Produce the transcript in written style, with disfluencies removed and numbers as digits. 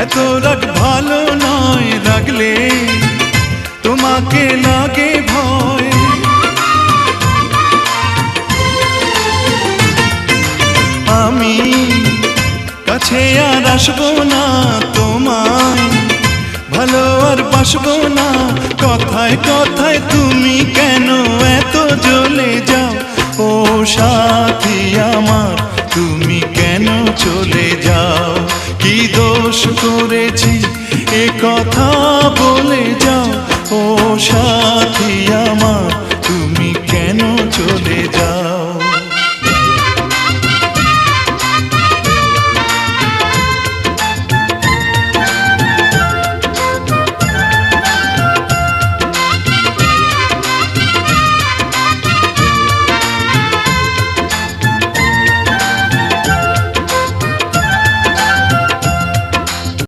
এত রাগ ভালো নয়, রাগলে তোমাকে লাগে ভয়। আমি কাছে আর আসবো না, তোমায় ভালো আর বাসবো না। কথায় কথায় তুমি কেন এত জ্বলে যাও? ও সাথী আমার, তুমি কেন চলে যাও? কি দোষ করেছি এ কথা বলে যাও। ও সাথী